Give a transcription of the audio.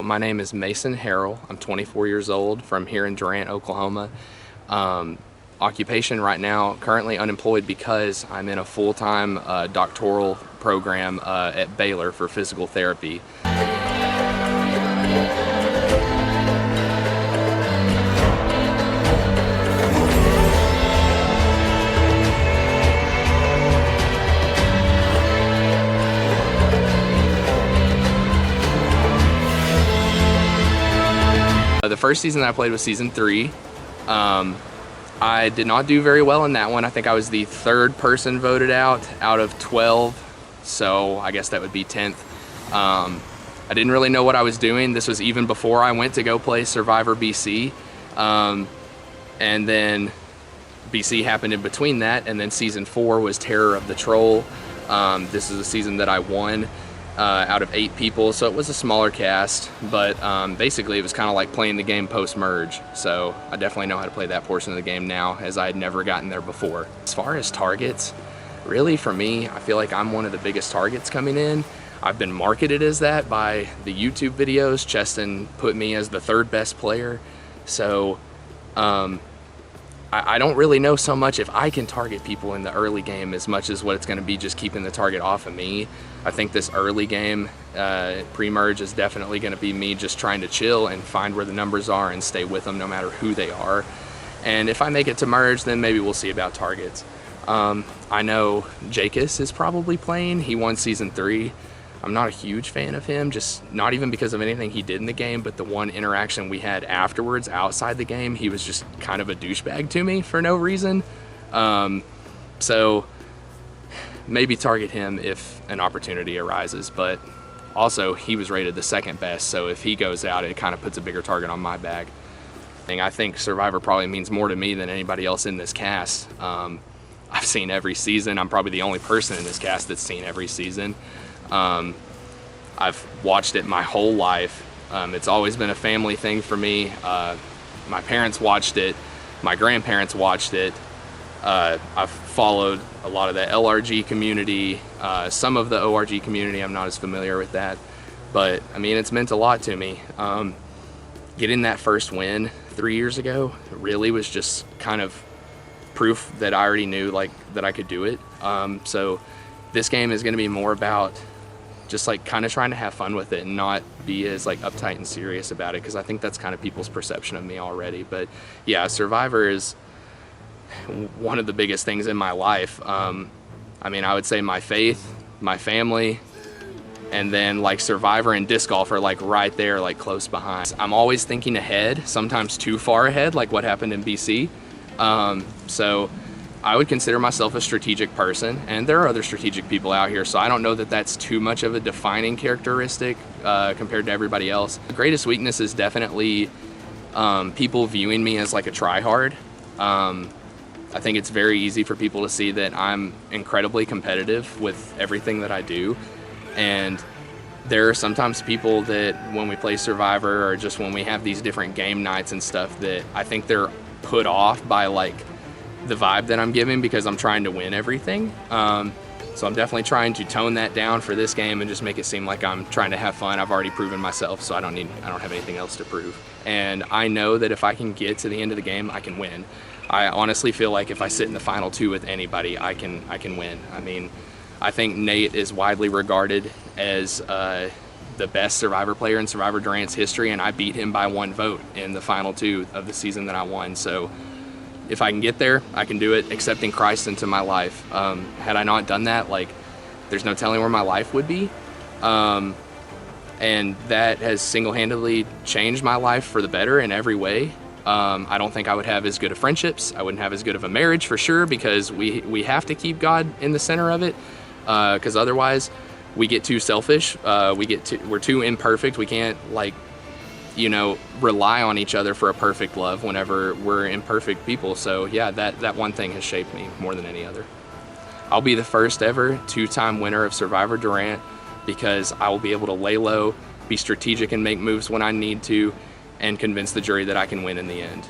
My name is Mason Harrell. I'm 24 years old from here in Durant, Oklahoma. Occupation right now, currently unemployed because I'm in a full-time doctoral program at Baylor for physical therapy. The first season that I played was season 3. I did not do very well in that one. I think I was the 3rd person voted out of 12, so I guess that would be 10th. I didn't really know what I was doing. This was even before I went to go play Survivor BC, and then BC happened in between that, and then season 4 was Terror of the Troll. This is a season that I won out of 8 people, so it was a smaller cast, but basically it was kind of like playing the game post-merge, so I definitely know how to play that portion of the game now, as I had never gotten there before. As far as targets, really for me, I feel like I'm one of the biggest targets coming in. I've been marketed as that by the YouTube videos. Cheston put me as the 3rd best player, so I don't really know so much if I can target people in the early game as much as what it's going to be just keeping the target off of me. I think this early game, pre-merge, is definitely going to be me just trying to chill and find where the numbers are and stay with them no matter who they are. And if I make it to merge, then maybe we'll see about targets. I know Jakis is probably playing. He won season 3. I'm not a huge fan of him, just not even because of anything he did in the game, but the one interaction we had afterwards outside the game, he was just kind of a douchebag to me for no reason. So maybe target him if an opportunity arises, but also he was rated the 2nd best, so if he goes out, it kind of puts a bigger target on my back. I think Survivor probably means more to me than anybody else in this cast. I've seen every season. I'm probably the only person in this cast that's seen every season. I've watched it my whole life. It's always been a family thing for me. My parents watched it, my grandparents watched it. I've followed a lot of the LRG community, some of the ORG community. I'm not as familiar with that, but I mean, it's meant a lot to me. Getting that first win 3 years ago really was just kind of proof that I already knew that I could do it. So this game is going to be more about just kind of trying to have fun with it and not be as uptight and serious about it, because I think that's kind of people's perception of me already. But yeah, Survivor is one of the biggest things in my life. I mean, I would say my faith, my family, and then Survivor and disc golf are right there, close behind. I'm always thinking ahead, sometimes too far ahead, like what happened in BC. So I would consider myself a strategic person, and there are other strategic people out here, so I don't know that that's too much of a defining characteristic compared to everybody else. The greatest weakness is definitely people viewing me as a try-hard. I think it's very easy for people to see that I'm incredibly competitive with everything that I do, and there are sometimes people that when we play Survivor or just when we have these different game nights and stuff, that I think they're put off by the vibe that I'm giving because I'm trying to win everything. So I'm definitely trying to tone that down for this game and just make it seem like I'm trying to have fun. I've already proven myself, so I don't have anything else to prove. And I know that if I can get to the end of the game, I can win. I honestly feel like if I sit in the final 2 with anybody, I can win. I mean, I think Nate is widely regarded as the best Survivor player in Survivor Durant's history, and I beat him by 1 vote in the final 2 of the season that I won. So if I can get there, I can do it, accepting Christ into my life. Had I not done that, there's no telling where my life would be. And that has single-handedly changed my life for the better in every way. I don't think I would have as good of friendships. I wouldn't have as good of a marriage for sure, because we have to keep God in the center of it, because otherwise we get too selfish. We're too imperfect. We can't rely on each other for a perfect love whenever we're imperfect people. So yeah, that one thing has shaped me more than any other. I'll be the first ever 2-time winner of Survivor Durant, because I will be able to lay low, be strategic and make moves when I need to, and convince the jury that I can win in the end.